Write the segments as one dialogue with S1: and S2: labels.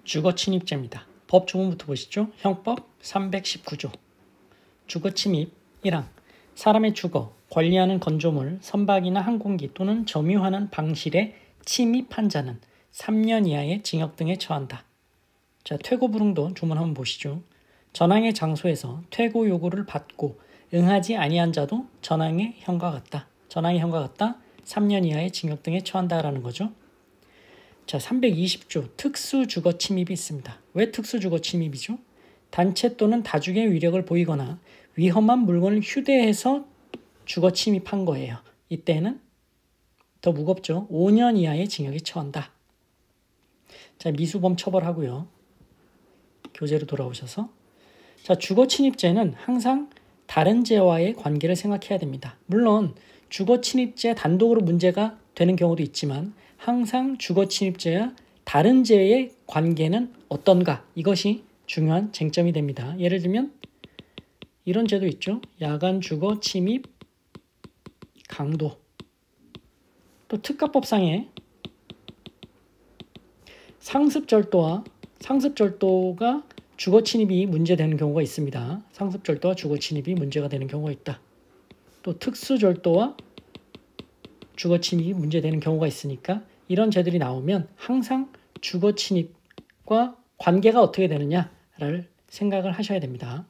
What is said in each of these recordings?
S1: 주거침입죄입니다. 법 조문부터 보시죠. 형법 319조. 주거침입 1항. 사람의 주거, 관리하는 건조물, 선박이나 항공기 또는 점유하는 방실에 침입한 자는 3년 이하의 징역 등에 처한다. 자, 퇴고 불응도 조문 한번 보시죠. 전항의 장소에서 퇴고 요구를 받고 응하지 아니한 자도 전항의 형과 같다. 전항의 형과 같다. 3년 이하의 징역 등에 처한다라는 거죠. 자, 320조 특수주거침입이 있습니다. 왜 특수주거침입이죠? 단체 또는 다중의 위력을 보이거나 위험한 물건을 휴대해서 주거침입한 거예요. 이때는 더 무겁죠. 5년 이하의 징역에 처한다. 자, 미수범 처벌하고요. 교재로 돌아오셔서. 자, 주거침입죄는 항상 다른 죄와의 관계를 생각해야 됩니다. 물론 주거침입죄 단독으로 문제가 되는 경우도 있지만 항상 주거침입죄와 다른 죄의 관계는 어떤가? 이것이 중요한 쟁점이 됩니다. 예를 들면 이런 죄도 있죠. 야간 주거 침입 강도. 또 특가법상에 상습절도가 주거 침입이 문제되는 경우가 있습니다. 상습절도와 주거 침입이 문제가 되는 경우가 있다. 또 특수절도와 주거 침입이 문제되는 경우가 있으니까 이런 죄들이 나오면 항상 주거 침입과 관계가 어떻게 되느냐를 생각을 하셔야 됩니다.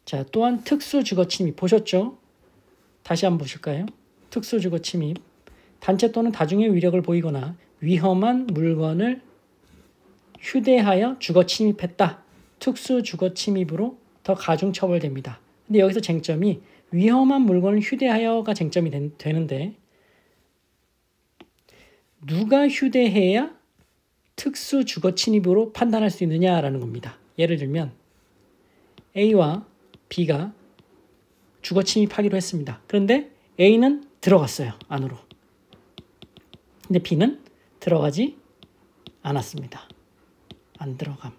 S1: 자, 또한 특수주거 침입 보셨죠? 다시 한번 보실까요? 특수주거 침입. 단체 또는 다중의 위력을 보이거나 위험한 물건을 휴대하여 주거 침입했다. 특수주거 침입으로 더 가중 처벌됩니다. 근데 여기서 쟁점이 위험한 물건을 휴대하여가 쟁점이 되는데 누가 휴대해야 특수주거 침입으로 판단할 수 있느냐라는 겁니다. 예를 들면 A와 B가 주거 침입하기로 했습니다. 그런데 A는 들어갔어요. 안으로. 근데 B는 들어가지 않았습니다. 안 들어감.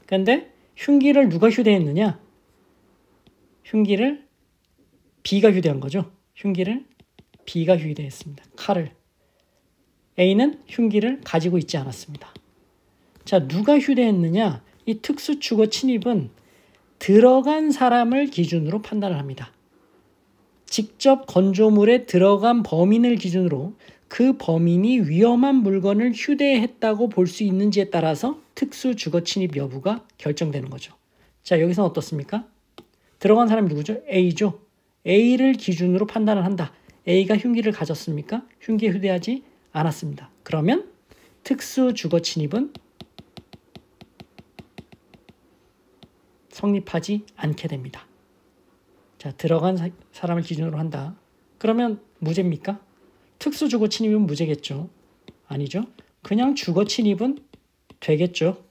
S1: 그런데 흉기를 누가 휴대했느냐? 흉기를 B가 휴대한 거죠. 흉기를 B가 휴대했습니다. 칼을. A는 흉기를 가지고 있지 않았습니다. 자, 누가 휴대했느냐? 이 특수주거 침입은 들어간 사람을 기준으로 판단을 합니다. 직접 건조물에 들어간 범인을 기준으로 그 범인이 위험한 물건을 휴대했다고 볼 수 있는지에 따라서 특수주거 침입 여부가 결정되는 거죠. 자, 여기서는 어떻습니까? 들어간 사람이 누구죠? A죠. A를 기준으로 판단을 한다. A가 흉기를 가졌습니까? 흉기에 휴대하지 않았습니다. 그러면 특수주거 침입은 성립하지 않게 됩니다. 자, 들어간 사람을 기준으로 한다. 그러면 무죄입니까? 특수주거 침입은 무죄겠죠. 아니죠. 그냥 주거 침입은 되겠죠.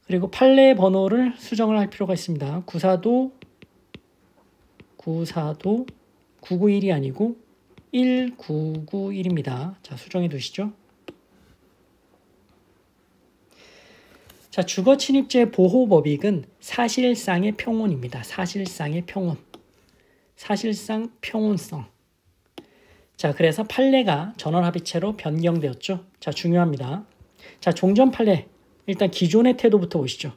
S1: 그리고 판례 번호를 수정을 할 필요가 있습니다. 구사도 991이 아니고 1991입니다. 자, 수정해 두시죠. 자, 주거침입죄 보호법익은 사실상의 평온입니다. 사실상의 평온. 사실상 평온성. 자, 그래서 판례가 전원합의체로 변경되었죠. 자, 중요합니다. 자, 종전 판례. 일단 기존의 태도부터 보시죠.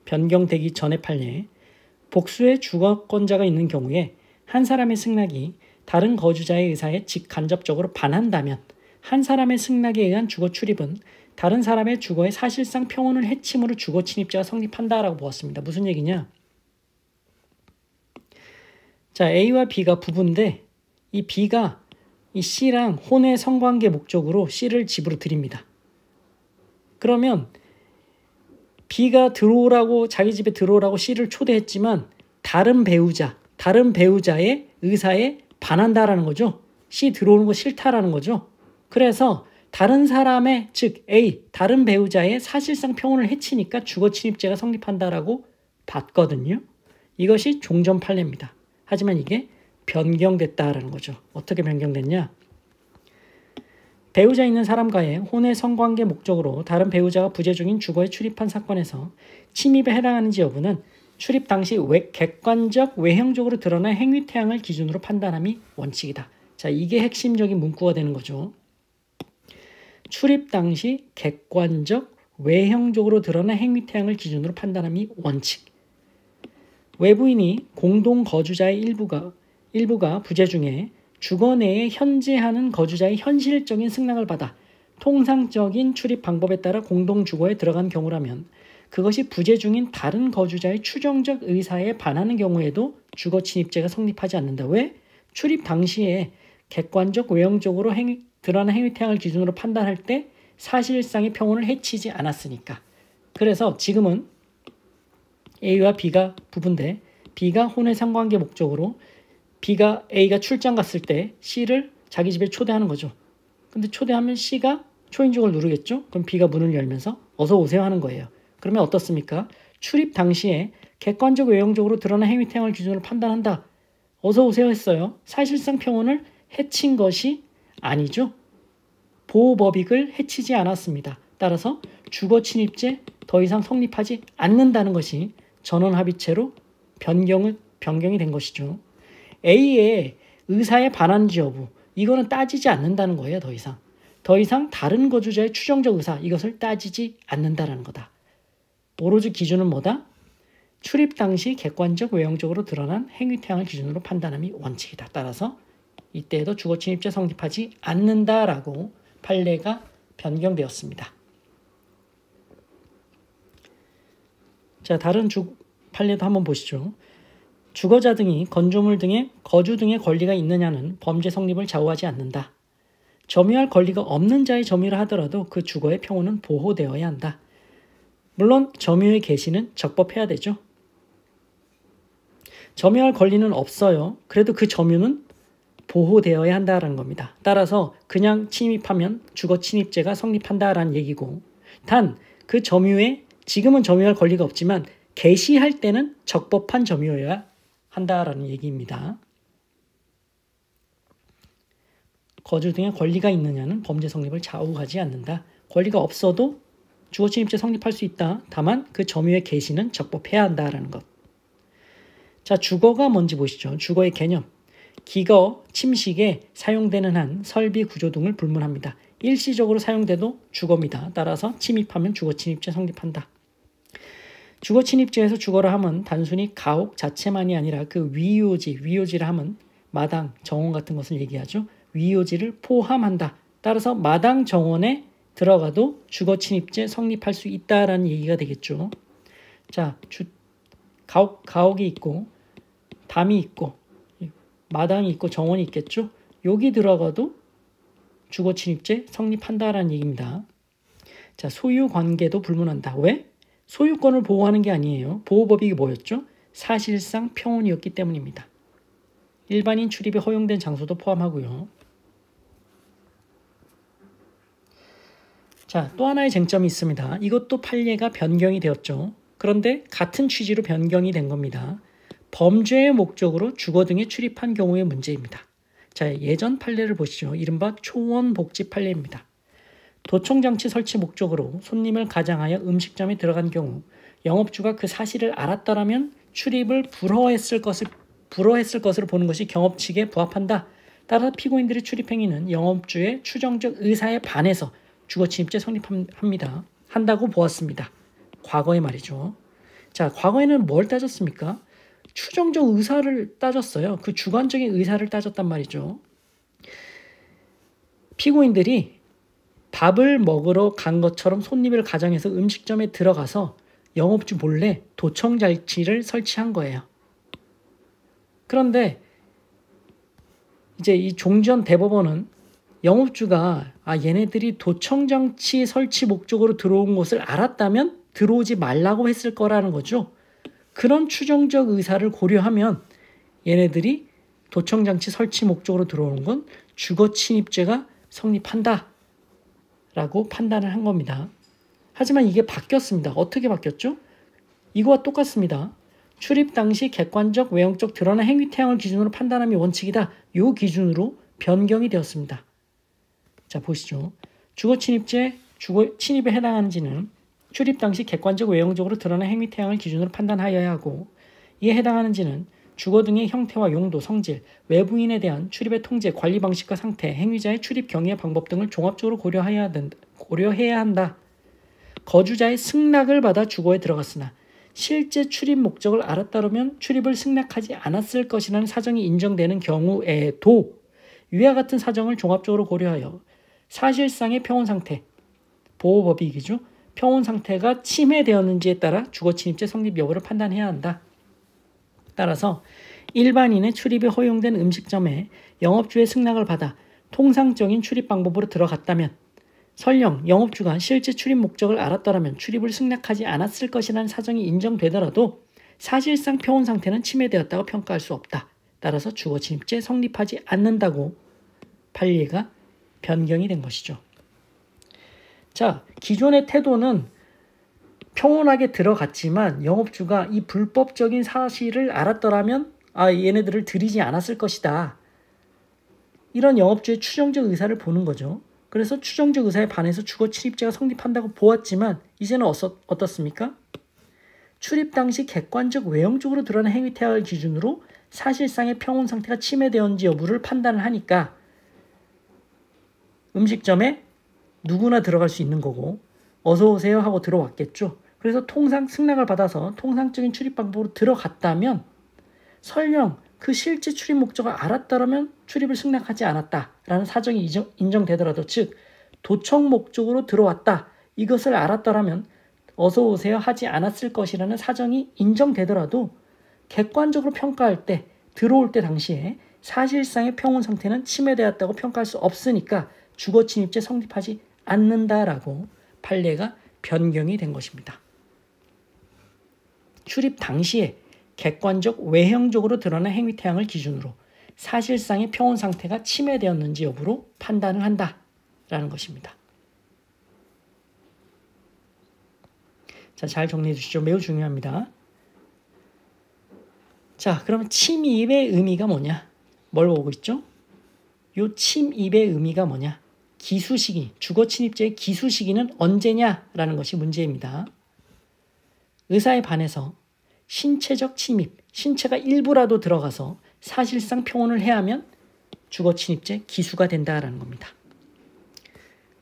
S1: 변경되기 전의 판례. 복수의 주거권자가 있는 경우에 한 사람의 승낙이 다른 거주자의 의사에 직간접적으로 반한다면 한 사람의 승낙에 의한 주거 출입은 다른 사람의 주거의 사실상 평온을 해침으로 주거 침입죄가 성립한다라고 보았습니다. 무슨 얘기냐? 자, A와 B가 부부인데 이 B가 이 C랑 혼외 성관계 목적으로 C를 집으로 들입니다. 그러면 B가 들어오라고 자기 집에 들어오라고 C를 초대했지만 다른 배우자의 의사에 반한다라는 거죠. C 들어오는 거 싫다라는 거죠. 그래서 다른 사람의 즉 A 다른 배우자의 사실상 평온을 해치니까 주거침입죄가 성립한다라고 봤거든요. 이것이 종전 판례입니다. 하지만 이게 변경됐다라는 거죠. 어떻게 변경됐냐? 배우자 있는 사람과의 혼외 성관계 목적으로 다른 배우자가 부재 중인 주거에 출입한 사건에서 침입에 해당하는지 여부는 출입 당시 객관적 외형적으로 드러난 행위 태양을 기준으로 판단함이 원칙이다. 자, 이게 핵심적인 문구가 되는 거죠. 출입 당시 객관적, 외형적으로 드러난 행위 태양을 기준으로 판단함이 원칙. 외부인이 공동 거주자의 일부가 부재 중에 주거 내에 현재하는 거주자의 현실적인 승낙을 받아 통상적인 출입 방법에 따라 공동 주거에 들어간 경우라면 그것이 부재 중인 다른 거주자의 추정적 의사에 반하는 경우에도 주거 침입죄가 성립하지 않는다. 왜? 출입 당시에 객관적, 외형적으로 드러난 행위 태양을 기준으로 판단할 때 사실상의 평온을 해치지 않았으니까. 그래서 지금은 A와 B가 부부인데 B가 혼외 상관계 목적으로 A가 출장 갔을 때 C를 자기 집에 초대하는 거죠. 근데 초대하면 C가 초인종을 누르겠죠? 그럼 B가 문을 열면서 어서 오세요 하는 거예요. 그러면 어떻습니까? 출입 당시에 객관적, 외형적으로 드러난 행위 태양을 기준으로 판단한다. 어서 오세요 했어요. 사실상 평온을 해친 것이 아니죠. 보호법익을 해치지 않았습니다. 따라서 주거 침입죄 더 이상 성립하지 않는다는 것이 전원합의체로 변경이 된 것이죠. A의 의사에 반하는지 여부, 이거는 따지지 않는다는 거예요. 더 이상 다른 거주자의 추정적 의사, 이것을 따지지 않는다는 거다. 오로지 기준은 뭐다? 출입 당시 객관적, 외형적으로 드러난 행위 태양을 기준으로 판단함이 원칙이다. 따라서 이때에도 주거 침입죄 성립하지 않는다라고 판례가 변경되었습니다. 자, 다른 판례도 한번 보시죠. 주거자 등이 건조물 등의 거주 등의 권리가 있느냐는 범죄 성립을 좌우하지 않는다. 점유할 권리가 없는 자의 점유를 하더라도 그 주거의 평온은 보호되어야 한다. 물론 점유의 개시는 적법해야 되죠. 점유할 권리는 없어요. 그래도 그 점유는 보호되어야 한다는 겁니다. 따라서 그냥 침입하면 주거 침입죄가 성립한다라는 얘기고, 단 그 점유에 지금은 점유할 권리가 없지만 개시할 때는 적법한 점유여야 한다라는 얘기입니다. 거주 등의 권리가 있느냐는 범죄 성립을 좌우하지 않는다. 권리가 없어도 주거 침입죄 성립할 수 있다. 다만 그 점유의 개시는 적법해야 한다라는 것. 자, 주거가 뭔지 보시죠. 주거의 개념. 기거, 침식에 사용되는 한 설비, 구조 등을 불문합니다. 일시적으로 사용돼도 주거입니다. 따라서 침입하면 주거 침입죄 성립한다. 주거 침입죄에서 주거라 함은 단순히 가옥 자체만이 아니라 그 위요지를 함은 마당, 정원 같은 것을 얘기하죠. 위요지를 포함한다. 따라서 마당, 정원에 들어가도 주거 침입죄 성립할 수 있다라는 얘기가 되겠죠. 자, 가옥이 있고 담이 있고 마당이 있고 정원이 있겠죠. 여기 들어가도 주거 침입죄 성립한다라는 얘기입니다. 자, 소유 관계도 불문한다. 왜? 소유권을 보호하는 게 아니에요. 보호법이 뭐였죠? 사실상 평온이었기 때문입니다. 일반인 출입이 허용된 장소도 포함하고요. 자, 또 하나의 쟁점이 있습니다. 이것도 판례가 변경이 되었죠. 그런데 같은 취지로 변경이 된 겁니다. 범죄의 목적으로 주거 등에 출입한 경우의 문제입니다. 자, 예전 판례를 보시죠. 이른바 초원복지 판례입니다. 도청장치 설치 목적으로 손님을 가장하여 음식점에 들어간 경우 영업주가 그 사실을 알았더라면 출입을 불허했을 것으로 보는 것이 경업 측에 부합한다. 따라서 피고인들의 출입 행위는 영업주의 추정적 의사에 반해서 주거침입죄 성립합니다. 한다고 보았습니다. 과거에 말이죠. 자, 과거에는 뭘 따졌습니까? 추정적 의사를 따졌어요. 그 주관적인 의사를 따졌단 말이죠. 피고인들이 밥을 먹으러 간 것처럼 손님을 가장해서 음식점에 들어가서 영업주 몰래 도청장치를 설치한 거예요. 그런데 이제 이 종전 대법원은 영업주가 얘네들이 도청장치 설치 목적으로 들어온 것을 알았다면 들어오지 말라고 했을 거라는 거죠. 그런 추정적 의사를 고려하면 얘네들이 도청장치 설치 목적으로 들어오는 건 주거 침입죄가 성립한다 라고 판단을 한 겁니다. 하지만 이게 바뀌었습니다. 어떻게 바뀌었죠? 이거와 똑같습니다. 출입 당시 객관적, 외형적 드러난 행위 태양을 기준으로 판단함이 원칙이다. 이 기준으로 변경이 되었습니다. 자, 보시죠. 주거 침입죄, 주거 침입에 해당하는지는 출입 당시 객관적, 외형적으로 드러난 행위 태양을 기준으로 판단하여야 하고, 이에 해당하는지는 주거 등의 형태와 용도, 성질, 외부인에 대한 출입의 통제, 관리 방식과 상태, 행위자의 출입 경위의 방법 등을 종합적으로 고려해야 한다. 거주자의 승낙을 받아 주거에 들어갔으나 실제 출입 목적을 알았다면 출입을 승낙하지 않았을 것이라는 사정이 인정되는 경우에도 위와 같은 사정을 종합적으로 고려하여 사실상의 평온 상태, 보호법이기죠. 평온 상태가 침해되었는지에 따라 주거 침입죄 성립 여부를 판단해야 한다. 따라서 일반인의 출입이 허용된 음식점에 영업주의 승낙을 받아 통상적인 출입 방법으로 들어갔다면 설령 영업주가 실제 출입 목적을 알았더라면 출입을 승낙하지 않았을 것이라는 사정이 인정되더라도 사실상 평온 상태는 침해되었다고 평가할 수 없다. 따라서 주거 침입죄 성립하지 않는다고 판례가 변경이 된 것이죠. 자, 기존의 태도는 평온하게 들어갔지만 영업주가 이 불법적인 사실을 알았더라면 얘네들을 들이지 않았을 것이다. 이런 영업주의 추정적 의사를 보는 거죠. 그래서 추정적 의사에 반해서 주거 침입죄가 성립한다고 보았지만 이제는 어떻습니까? 출입 당시 객관적 외형적으로 드러난 행위 태학을 기준으로 사실상의 평온 상태가 침해되었는지 여부를 판단을 하니까 음식점에 누구나 들어갈 수 있는 거고 어서 오세요 하고 들어왔겠죠. 그래서 통상 승낙을 받아서 통상적인 출입 방법으로 들어갔다면 설령 그 실제 출입 목적을 알았다면 출입을 승낙하지 않았다라는 사정이 인정되더라도 즉 도청 목적으로 들어왔다 이것을 알았다면 어서 오세요 하지 않았을 것이라는 사정이 인정되더라도 객관적으로 평가할 때 들어올 때 당시에 사실상의 평온 상태는 침해되었다고 평가할 수 없으니까 주거 침입죄 성립하지 않는다라고 판례가 변경이 된 것입니다. 출입 당시에 객관적 외형적으로 드러난 행위 태양을 기준으로 사실상의 평온 상태가 침해되었는지 여부로 판단을 한다라는 것입니다. 자, 잘 정리해 주시죠. 매우 중요합니다. 자, 그러면 침입의 의미가 뭐냐? 뭘 보고 있죠? 요 침입의 의미가 뭐냐? 기수시기, 주거 침입죄의 기수시기는 언제냐라는 것이 문제입니다. 의사에 반해서 신체적 침입, 신체가 일부라도 들어가서 사실상 평온을 해하면 주거 침입죄 기수가 된다라는 겁니다.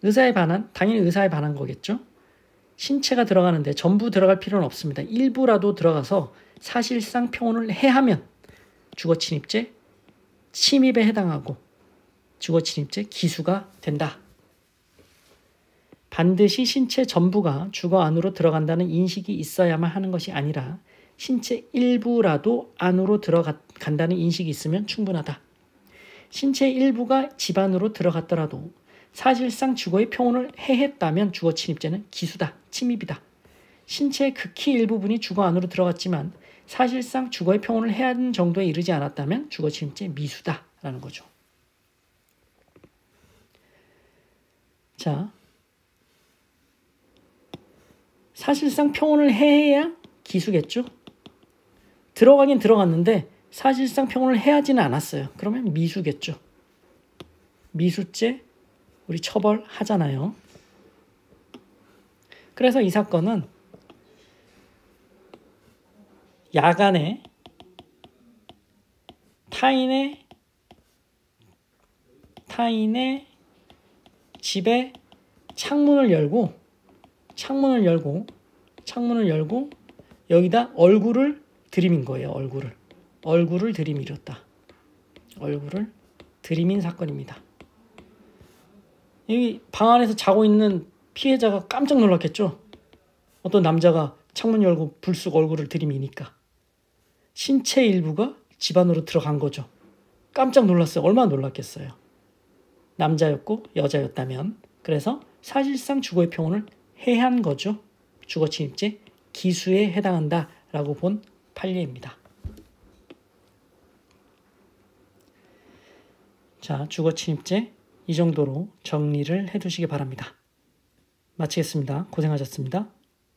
S1: 의사에 반한, 당연히 의사에 반한 거겠죠. 신체가 들어가는데 전부 들어갈 필요는 없습니다. 일부라도 들어가서 사실상 평온을 해하면 주거 침입죄 침입에 해당하고 주거 침입죄 기수가 된다. 반드시 신체 전부가 주거 안으로 들어간다는 인식이 있어야만 하는 것이 아니라 신체 일부라도 안으로 들어간다는 인식이 있으면 충분하다. 신체 일부가 집 안으로 들어갔더라도 사실상 주거의 평온을 해했다면 주거 침입죄는 기수다, 침입이다. 신체의 극히 일부분이 주거 안으로 들어갔지만 사실상 주거의 평온을 해한 정도에 이르지 않았다면 주거 침입죄 미수다라는 거죠. 자, 사실상 평온을 해야 기수겠죠. 들어가긴 들어갔는데 사실상 평온을 해야지는 않았어요. 그러면 미수겠죠. 미수죄 우리 처벌하잖아요. 그래서 이 사건은 야간에 타인의 집에 창문을 열고 여기다 얼굴을 들이민 거예요. 얼굴을 들이밀었다. 얼굴을 들이민 사건입니다. 여기 방 안에서 자고 있는 피해자가 깜짝 놀랐겠죠. 어떤 남자가 창문 열고 불쑥 얼굴을 들이미니까 신체 일부가 집 안으로 들어간 거죠. 깜짝 놀랐어요. 얼마나 놀랐겠어요. 남자였고 여자였다면. 그래서 사실상 주거의 평온을 해한 거죠. 주거 침입죄 기수에 해당한다라고 본 판례입니다. 자, 주거 침입죄 이 정도로 정리를 해두시기 바랍니다. 마치겠습니다. 고생하셨습니다.